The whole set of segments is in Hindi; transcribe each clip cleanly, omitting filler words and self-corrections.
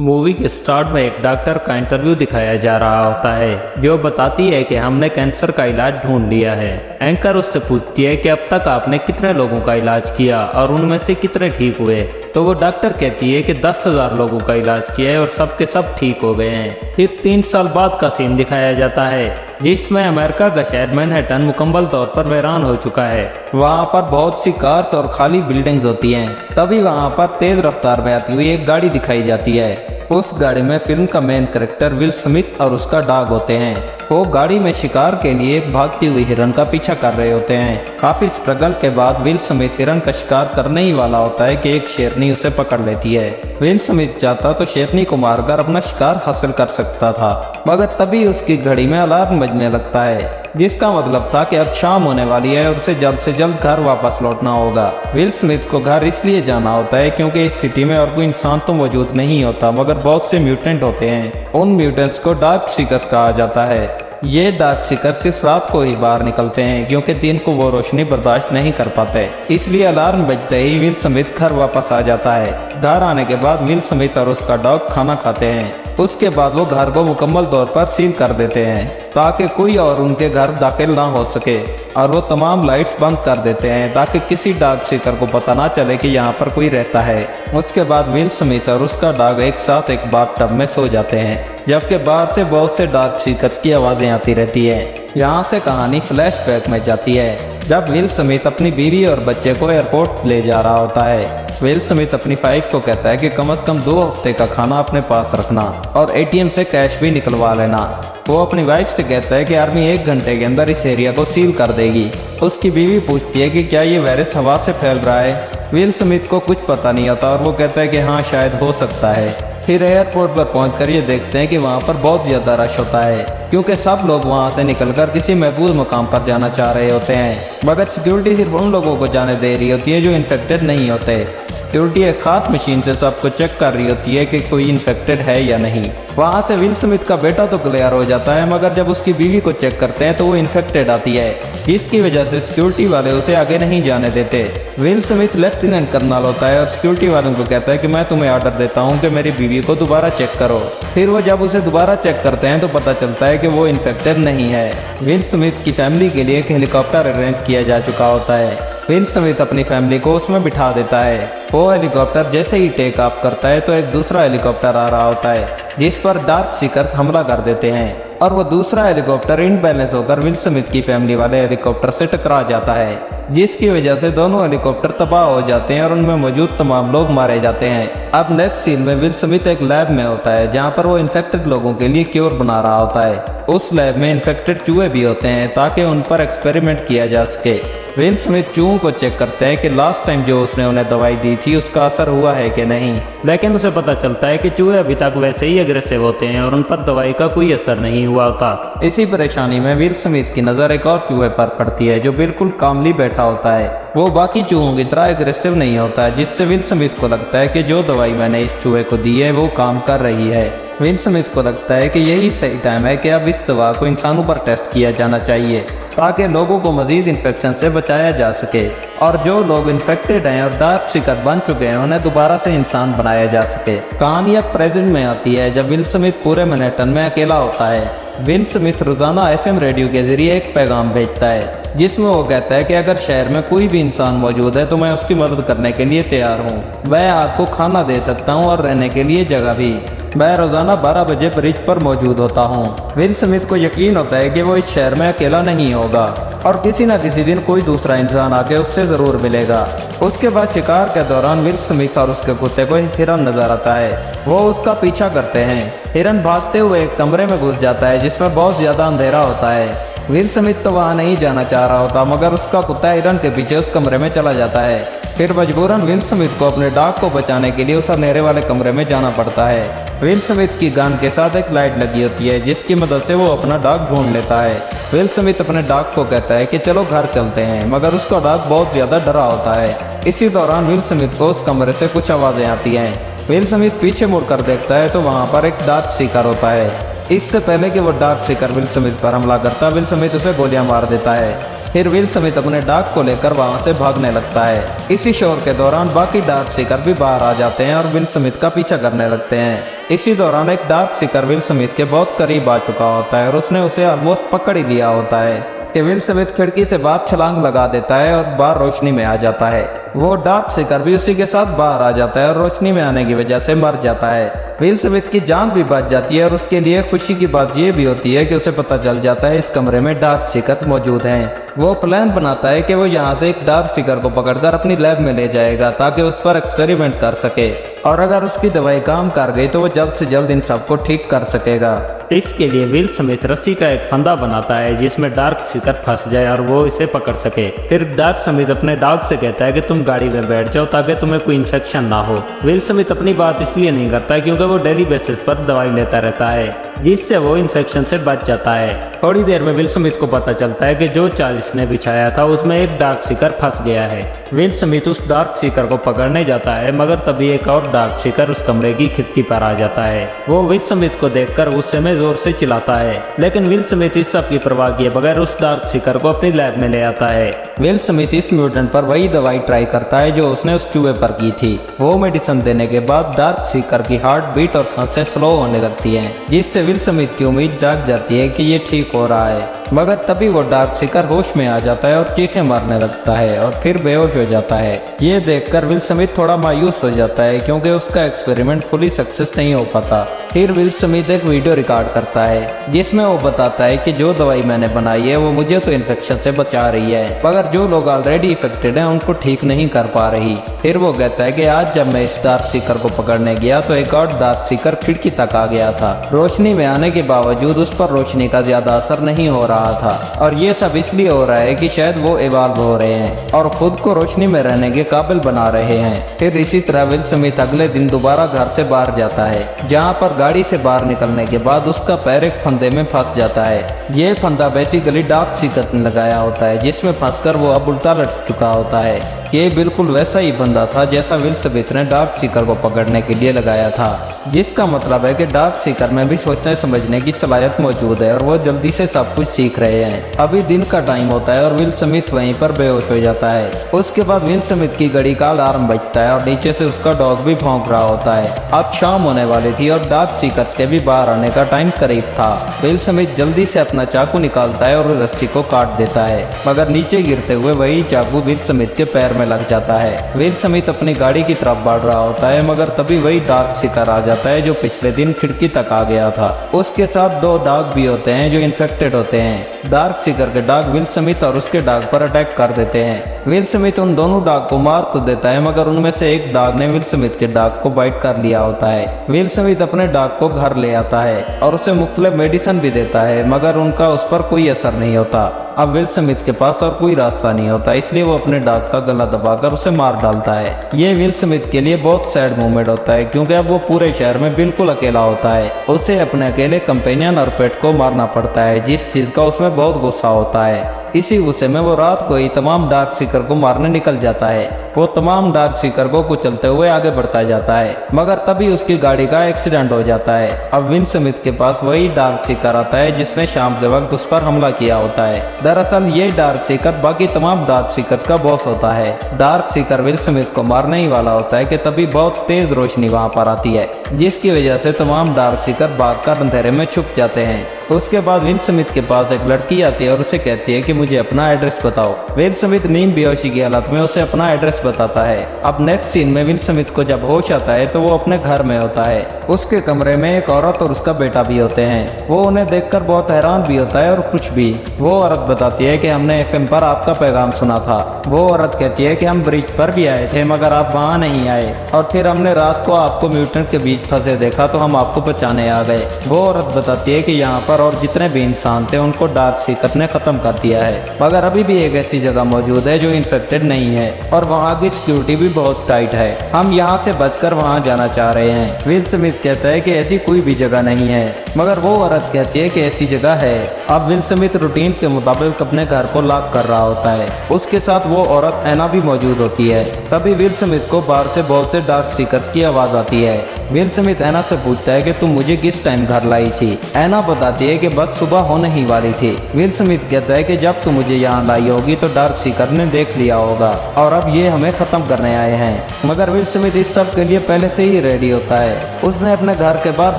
मूवी के स्टार्ट में एक डॉक्टर का इंटरव्यू दिखाया जा रहा होता है जो बताती है कि हमने कैंसर का इलाज ढूंढ लिया है। एंकर उससे पूछती है कि अब तक आपने कितने लोगों का इलाज किया और उनमें से कितने ठीक हुए। तो वो डॉक्टर कहती है कि 10,000 लोगों का इलाज किया है और सबके सब ठीक हो गए हैं। फिर 3 साल बाद का सीन दिखाया जाता है जिसमें अमेरिका का शहर मैनहट्टन मुकम्मल तौर पर वीरान हो चुका है। वहाँ पर बहुत सी कार्स और खाली बिल्डिंग्स होती हैं। तभी वहाँ पर तेज रफ्तार में आती हुई एक गाड़ी दिखाई जाती है। उस गाड़ी में फिल्म का मेन कैरेक्टर विल स्मिथ और उसका डॉग होते हैं। वो गाड़ी में शिकार के लिए एक भागती हुई हिरन का पीछा कर रहे होते हैं। काफी स्ट्रगल के बाद विल स्मिथ हिरन का शिकार करने ही वाला होता है कि एक शेरनी उसे पकड़ लेती है। विल स्मिथ चाहता तो शेरनी को मारकर अपना शिकार हासिल कर सकता था, मगर तभी उसकी घड़ी में अलार्म बजने लगता है जिसका मतलब था कि अब शाम होने वाली है और उसे जल्द से जल्द घर वापस लौटना होगा। विल स्मिथ को घर इसलिए जाना होता है क्योंकि इस सिटी में और कोई इंसान तो मौजूद नहीं होता, मगर बहुत से म्यूटेंट होते हैं। उन म्यूटेंट्स को डार्क सीकर्स कहा जाता है। ये डार्क सीकर सिर्फ रात को ही बाहर निकलते हैं क्योंकि दिन को वो रोशनी बर्दाश्त नहीं कर पाते। इसलिए अलार्म बजते ही विल स्मिथ घर वापस आ जाता है। घर आने के बाद विल स्मिथ और उसका डॉग खाना खाते हैं। उसके बाद वो घर को मुकम्मल तौर पर सील कर देते हैं ताकि कोई और उनके घर दाखिल ना हो सके, और वो तमाम लाइट्स बंद कर देते हैं ताकि किसी डार्क सीकर को पता ना चले कि यहाँ पर कोई रहता है। उसके बाद विल स्मिथ और उसका डॉग एक साथ एक बाथटब में सो जाते हैं, जबकि बाहर से बहुत से डार्क सीकर्स की आवाज़ें आती रहती है। यहाँ से कहानी फ्लैशबैक में जाती है जब विल स्मिथ अपनी बीवी और बच्चे को एयरपोर्ट ले जा रहा होता है। विल स्मिथ अपनी वाइफ को कहता है कि कम से कम 2 हफ्ते का खाना अपने पास रखना और एटीएम से कैश भी निकलवा लेना। वो अपनी वाइफ से कहता है कि आर्मी 1 घंटे के अंदर इस एरिया को सील कर देगी। उसकी बीवी पूछती है कि क्या ये वायरस हवा से फैल रहा है। विल स्मिथ को कुछ पता नहीं होता और वो कहता है कि हाँ शायद हो सकता है। फिर एयरपोर्ट पर पहुंचकर ये देखते हैं कि वहाँ पर बहुत ज़्यादा रश होता है क्योंकि सब लोग वहाँ से निकलकर किसी महफूज मुकाम पर जाना चाह रहे होते हैं, मगर सिक्योरिटी सिर्फ उन लोगों को जाने दे रही होती है जो इन्फेक्टेड नहीं होते। सिक्योरिटी एक खास मशीन से सबको चेक कर रही होती है कि कोई इन्फेक्टेड है या नहीं। वहाँ से विल स्मिथ का बेटा तो क्लियर हो जाता है, मगर जब उसकी बीवी को चेक करते हैं तो वो इन्फेक्टेड आती है, जिसकी वजह से सिक्योरिटी वाले उसे आगे नहीं जाने देते। विल स्मिथ लेफ्टिनेंट कर्नल होता है और सिक्योरिटी वालों को कहता है कि मैं तुम्हें ऑर्डर देता हूँ कि मेरी बीवी को दोबारा चेक करो। फिर वो जब उसे दोबारा चेक करते हैं तो पता चलता है कि वो इन्फेक्टेड नहीं है। विल स्मिथ की फैमिली के लिए एक हेलीकॉप्टर अरेंज किया जा चुका होता है। विल स्मिथ अपनी फैमिली को उसमें बिठा देता है। वो हेलीकॉप्टर जैसे ही टेक ऑफ करता है तो एक दूसरा हेलीकॉप्टर आ रहा होता है जिस पर डार्क सीकर्स हमला कर देते हैं, और वो दूसरा हेलीकॉप्टर इनबैलेंस होकर विल स्मिथ की फैमिली वाले हेलीकॉप्टर से टकरा जाता है, जिसकी वजह से दोनों हेलीकॉप्टर तबाह हो जाते हैं और उनमें मौजूद तमाम लोग मारे जाते हैं। अब नेक्स्ट सीन में विल स्मिथ एक लैब में होता है जहाँ पर वो इन्फेक्टेड लोगों के लिए क्योर बना रहा होता है। उस लैब में इन्फेक्टेड चूहे भी होते हैं ताकि उन पर एक्सपेरिमेंट किया जा सके। विल स्मिथ चूहों को चेक करते हैं कि लास्ट टाइम जो उसने उन्हें दवाई दी थी उसका असर हुआ है कि नहीं, लेकिन उसे पता चलता है कि चूहे अभी तक वैसे ही एग्रेसिव होते हैं और उन पर दवाई का कोई असर नहीं हुआ था। इसी परेशानी में विल स्मिथ की नज़र एक और चूहे पर पड़ती है जो बिल्कुल कामली बैठा होता है। वो बाकी चूहों की तरह एग्रेसिव नहीं होता है, जिससे विल स्मिथ को लगता है कि जो दवाई मैंने इस चूहे को दी है वो काम कर रही है। विल स्मिथ को लगता है कि यही सही टाइम है कि अब इस दवा को इंसानों पर टेस्ट किया जाना चाहिए ताकि लोगों को मजीद इन्फेक्शन से बचाया जा सके, और जो लोग इन्फेक्टेड हैं और डार्क सीकर बन चुके हैं उन्हें दोबारा से इंसान बनाया जा सके। कहानी अब प्रेजेंट में आती है जब विल स्मिथ पूरे मैनहट्टन में अकेला होता है। विल स्मिथ रोजाना FM रेडियो के जरिए एक पैगाम भेजता है जिसमें वो कहता है कि अगर शहर में कोई भी इंसान मौजूद है तो मैं उसकी मदद करने के लिए तैयार हूँ। मैं आपको खाना दे सकता हूँ और रहने के लिए जगह भी। मैं रोजाना 12 बजे ब्रिज पर मौजूद होता हूँ। विल स्मिथ को यकीन होता है कि वो इस शहर में अकेला नहीं होगा और किसी न किसी दिन कोई दूसरा इंसान आके उससे जरूर मिलेगा। उसके बाद शिकार के दौरान विल स्मिथ और उसके कुत्ते को एक हिरन नजर आता है। वो उसका पीछा करते हैं। हिरन भागते हुए एक कमरे में घुस जाता है जिसमें बहुत ज्यादा अंधेरा होता है। विल स्मिथ तो वहाँ नहीं जाना चाह रहा होता, मगर उसका कुत्ता हिरन के पीछे उस कमरे में चला जाता है। फिर मजबूरन विल स्मिथ को अपने डॉग को बचाने के लिए उस अंधेरे वाले कमरे में जाना पड़ता है। विल स्मिथ की गन के साथ एक लाइट लगी होती है जिसकी मदद से वो अपना डॉग ढूंढ लेता है। विल स्मिथ अपने डॉग को कहता है कि चलो घर चलते हैं, मगर उसका डॉग बहुत ज्यादा डरा होता है। इसी दौरान विल स्मिथ को उस कमरे से कुछ आवाजें आती हैं। विल स्मिथ पीछे मुड़कर देखता है तो वहाँ पर एक डार्क सीकर होता है। इससे पहले कि वो डार्क सीकर विल स्मिथ पर हमला करता, विल स्मिथ उसे गोलियां मार देता है। फिर विल स्मिथ अपने डॉग को लेकर वहां से भागने लगता है। इसी शोर के दौरान बाकी डार्क सीकर भी बाहर आ जाते हैं और विल स्मिथ का पीछा करने लगते हैं। इसी दौरान एक डार्क सीकर विल स्मिथ के बहुत करीब आ चुका होता है और उसने उसे ऑलमोस्ट पकड़ ही लिया होता है कि विल स्मिथ खिड़की से बाहर छलांग लगा देता है और बाहर रोशनी में आ जाता है। वो डार्क सीकर भी उसी के साथ बाहर आ जाता है और रोशनी में आने की वजह से मर जाता है। विल स्मिथ की जान भी बच जाती है और उसके लिए खुशी की बात यह भी होती है कि उसे पता चल जाता है इस कमरे में डार्क सीकर मौजूद हैं। वो प्लान बनाता है कि वो यहाँ से एक डार्क सीकर को पकड़कर अपनी लैब में ले जाएगा ताकि उस पर एक्सपेरिमेंट कर सके और अगर उसकी दवाई काम कर गई तो वो जल्द से जल्द इन सबको ठीक कर सकेगा। इसके लिए विल स्मिथ रस्सी का एक फंदा बनाता है जिसमें डार्क सीकर फंस जाए और वो इसे पकड़ सके। फिर डार्क स्मिथ अपने डॉग से कहता है कि तुम गाड़ी में बैठ जाओ ताकि तुम्हें कोई इन्फेक्शन ना हो। विल स्मिथ अपनी बात इसलिए नहीं करता क्योंकि वो डेली बेसिस पर दवाई लेता रहता है जिससे वो इन्फेक्शन से बच जाता है। थोड़ी देर में विल स्मिथ को पता चलता है कि जो चाल इसने बिछाया था उसमें एक डार्क सीकर फंस गया है। विल स्मिथ उस डार्क सीकर को पकड़ने जाता है मगर तभी एक और डार्क सीकर उस कमरे की खिड़की पर आ जाता है। वो विल स्मिथ को देखकर गुस्से में जोर से चिल्लाता है लेकिन विल स्मिथ इस सब की परवाह किए बगैर उस डार्क सीकर को अपनी लैब में ले आता है। विल स्मिथ इस म्यूटेंट पर वही दवाई ट्राई करता है जो उसने उस चूहे पर की थी। वो मेडिसिन देने के बाद डार्क सीकर की हार्ट बीट और सांसें स्लो होने लगती हैं जिससे विल स्मिथ की उम्मीद जाग जाती है कि ये ठीक हो रहा है। मगर तभी वो डार्क सीकर होश में आ जाता है और चीखें मारने लगता है और फिर बेहोश हो जाता है। ये देखकर विल स्मिथ थोड़ा मायूस हो जाता है क्योंकि उसका एक्सपेरिमेंट फुली सक्सेस नहीं हो पाता। फिर विल स्मिथ एक वीडियो रिकॉर्ड करता है जिसमें वो बताता है कि जो दवाई मैंने बनाई है वो मुझे तो इन्फेक्शन से बचा रही है मगर जो लोग ऑलरेडी इफेक्टेड हैं उनको ठीक नहीं कर पा रही। फिर वो कहता है कि आज जब मैं इस डार्क सीकर को पकड़ने गया तो एक और डार्क सीकर खिड़की तक आ गया था। रोशनी में आने के बावजूद उस पर रोशनी का ज्यादा असर नहीं हो रहा था और ये सब इसलिए हो रहा है कि शायद वो इवॉल्व हो रहे हैं और खुद को रोशनी में रहने के काबिल बना रहे हैं। फिर इसी तरह विल स्मिथ अगले दिन दोबारा घर से बाहर जाता है जहाँ पर गाड़ी से बाहर निकलने के बाद उसका पैर एक फंदे में फंस जाता है। ये फंदा बेसिकली डार्क सीकर ने लगाया होता है जिसमें फंसकर वो अब उल्टा लट चुका होता है। ये बिल्कुल वैसा ही फंदा था जैसा विल स्मिथ ने डार्क सीकर को पकड़ने के लिए लगाया था, जिसका मतलब है कि डार्क सीकर में भी सोचने समझने की सलाहियत मौजूद है और वो जल्दी से सब कुछ सीख रहे हैं। अभी दिन का टाइम होता है और विल स्मिथ वहीं पर बेहोश हो जाता है। उसके बाद विल स्मिथ की घड़ी का अलार्म बजता है और नीचे से उसका डॉग भी भौंक रहा होता है। अब शाम होने वाली थी और डार्क सीकर्स के भी बाहर आने का टाइम करीब था। विल स्मिथ जल्दी से अपना चाकू निकालता है और रस्सी को काट देता है मगर नीचे गिरते हुए वही चाकू विल स्मिथ के पैर में लग जाता है। विल स्मिथ अपनी गाड़ी की तरफ बढ़ रहा होता है मगर तभी वही डार्क सीकर आ जाता है जो पिछले दिन खिड़की तक आ गया था। उसके साथ दो डॉग भी होते हैं जो इन्फेक्टेड होते हैं। डार्क सीकर के डॉग विल स्मिथ और उसके डॉग पर अटैक कर देते हैं। विल स्मिथ उन दोनों डॉग को मार तो देता है मगर उनमें से एक डॉग ने विल स्मिथ के डॉग को बाइट कर लिया होता है। विल स्मिथ अपने डॉग को घर ले आता है और उसे मुख्तलिफ मेडिसिन भी देता है मगर उनका उस पर कोई असर नहीं होता। अब विल स्मिथ के पास और कोई रास्ता नहीं होता इसलिए वो अपने डॉग का गला दबाकर उसे मार डालता है। ये विल स्मिथ के लिए बहुत सैड मोमेंट होता है क्योंकि अब वो पूरे शहर में बिल्कुल अकेला होता है। उसे अपने अकेले कंपेनियन और पेट को मारना पड़ता है जिस चीज का उसमें बहुत गुस्सा होता है। इसी गुस्से में वो रात को ही तमाम डार्क सीकर को मारने निकल जाता है। वो तमाम डार्क सीकर को कुचलते हुए आगे बढ़ता जाता है मगर तभी उसकी गाड़ी का एक्सीडेंट हो जाता है। अब विल स्मिथ के पास वही डार्क सीकर आता है जिसने शाम के वक्त उस पर हमला किया होता है। दरअसल ये डार्क सीकर बाकी तमाम डार्क सीकर्स का बॉस होता है। डार्क सीकर विल स्मिथ को मारने ही वाला होता है कि तभी बहुत तेज रोशनी वहां पर आती है जिसकी वजह से तमाम डार्क सीकर भागकर अंधेरे में छुप जाते हैं। उसके बाद विल स्मिथ के पास एक लड़की आती है और उसे कहती है कि मुझे अपना एड्रेस बताओ। विल स्मिथ नींद बेहोशी की हालत में उसे अपना एड्रेस बताता है। अब नेक्स्ट सीन में विल स्मिथ को जब होश आता है तो वो अपने घर में होता है। उसके कमरे में एक औरत और उसका बेटा भी होते हैं। वो उन्हें देखकर बहुत हैरान भी होता है और कुछ भी। वो औरत बताती है कि हमने एफएम पर आपका पैगाम सुना था। वो औरत कहती है कि हम ब्रिज पर भी आए थे मगर आप वहाँ नहीं आए और फिर हमने रात को आपको म्यूटेंट के बीच फंसे देखा तो हम आपको बचाने आ गए। वो औरत बताती है कि यहाँ पर और जितने भी इंसान थे उनको डार्क सीकर ने खत्म कर दिया है मगर अभी भी एक ऐसी जगह मौजूद है जो इन्फेक्टेड नहीं है और वहाँ की सिक्योरिटी भी बहुत टाइट है। हम यहाँ से बचकर वहाँ जाना चाह रहे हैं। विल स्मिथ कहता है कि ऐसी कोई भी जगह नहीं है मगर वो औरत कहती है कि ऐसी जगह है। अब विल स्मिथ रूटीन के मुताबिक अपने घर को लॉक कर रहा होता है। उसके साथ वो औरत एना भी मौजूद होती है। तभी विल स्मिथ को बाहर से बहुत से डार्क सीकर्स की आवाज आती है। विल स्मिथ एना से पूछता है कि तुम मुझे किस टाइम घर लाई थी। एना बताती है कि बस सुबह होने ही वाली थी। विल स्मिथ कहता है कि जब तुम मुझे यहाँ लाई होगी तो डार्क सीकर ने देख लिया होगा और अब ये हमें खत्म करने आए हैं। मगर विल स्मिथ इस सब के लिए पहले से ही रेडी होता है। उसने अपने घर के बाहर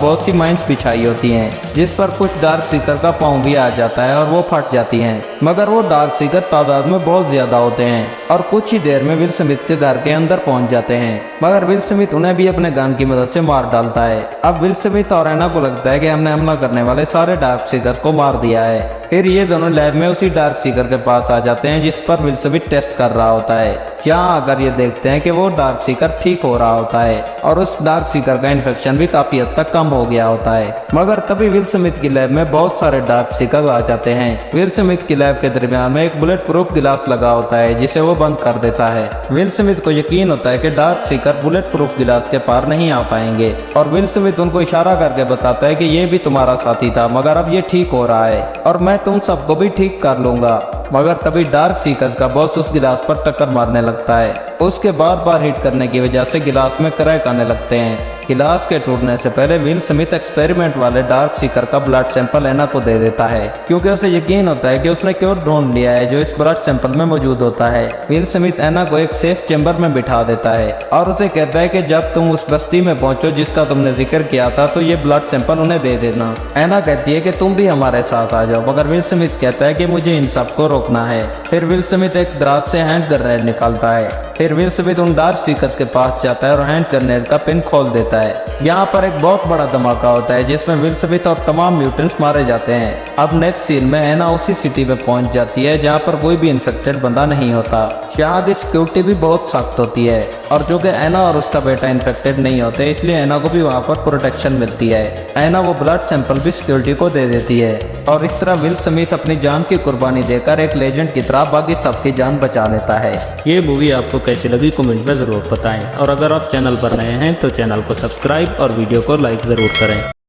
बहुत सी माइंस बिछाई होती हैं जिस पर कुछ डार्क सीकर का पाँव भी आ जाता है और वो फट जाती हैं। मगर वो डार्क सीकर तादाद में बहुत ज्यादा होते हैं और कुछ ही देर में विल स्मिथ के घर के अंदर पहुंच जाते हैं। मगर विल स्मिथ उन्हें भी अपने गन की मदद से मार डालता है। अब विल स्मिथ और एना को लगता है कि हमने हमला करने वाले सारे डार्क सीकर को मार दिया है। फिर ये दोनों लैब में उसी डार्क सीकर के पास आ जाते हैं जिस पर विल स्मिथ टेस्ट कर रहा होता है। यहाँ आकर ये देखते हैं कि वो डार्क सीकर ठीक हो रहा होता है और उस डार्क सीकर का इन्फेक्शन भी काफी हद तक कम हो गया होता है। मगर तभी विल स्मिथ की लैब में बहुत सारे डार्क सीकर आ जाते हैं। विल स्मिथ की लैब के दरमियान में एक बुलेट प्रूफ गिलास लगा होता है जिसे वो बंद कर देता है। विल स्मिथ को यकीन होता है कि डार्क सीकर बुलेट प्रूफ गिलास के पार नहीं आ पाएंगे और विल स्मिथ उनको इशारा करके बताता है कि ये भी तुम्हारा साथी था मगर अब ये ठीक हो रहा है और मैं तुम सबको भी ठीक कर लूंगा। मगर तभी डार्क सीकर्स का बॉस उस गिलास पर टक्कर मारने लगता है। उसके बार बार हिट करने की वजह से गिलास में क्रैक आने लगते हैं। गिलास के टूटने से पहले विल स्मिथ एक्सपेरिमेंट वाले डार्क सीकर का ब्लड सैंपल एना को दे देता है क्योंकि उसे यकीन होता है कि उसने क्योर ढूंढ लिया है जो इस ब्लड सैंपल में मौजूद होता है। विल स्मिथ एना को एक सेफ चेंबर में बिठा देता है और उसे कहता है कि जब तुम उस बस्ती में पहुंचो जिसका तुमने जिक्र किया था तो ये ब्लड सैंपल उन्हें दे देना। एना कहती है कि तुम भी हमारे साथ आ जाओ मगर विल स्मिथ कहता है कि मुझे इन सबको रोकना है। फिर विल स्मिथ एक दराज से हैंड ग्रेनेड निकालता है। फिर विल स्मिथ उन डार्क सीकर्स के पास जाता है और हैंड ग्रेनेड का पिन खोल देता है। यहाँ पर एक बहुत बड़ा धमाका होता है जिसमें विल स्मिथ और तमाम म्यूटेंट्स मारे जाते हैं। अब नेक्स्ट सीन में एना उसी सिटी में पहुंच जाती है जहाँ पर कोई भी इन्फेक्टेड बंदा नहीं होता। यहाँ की सिक्योरिटी भी बहुत सख्त होती है और जो कि एना और उसका बेटा इन्फेक्टेड नहीं होते इसलिए एना को भी वहाँ पर प्रोटेक्शन मिलती है। एना वो ब्लड सैंपल भी सिक्योरिटी को दे देती है और इस तरह विल स्मिथ अपनी जान की कुर्बानी देकर एक लेजेंड की तरह बाकी सबकी जान बचा लेता है। ये मूवी आपको कैसी लगी कमेंट में ज़रूर बताएं और अगर आप चैनल पर नए हैं तो चैनल को सब्सक्राइब और वीडियो को लाइक ज़रूर करें।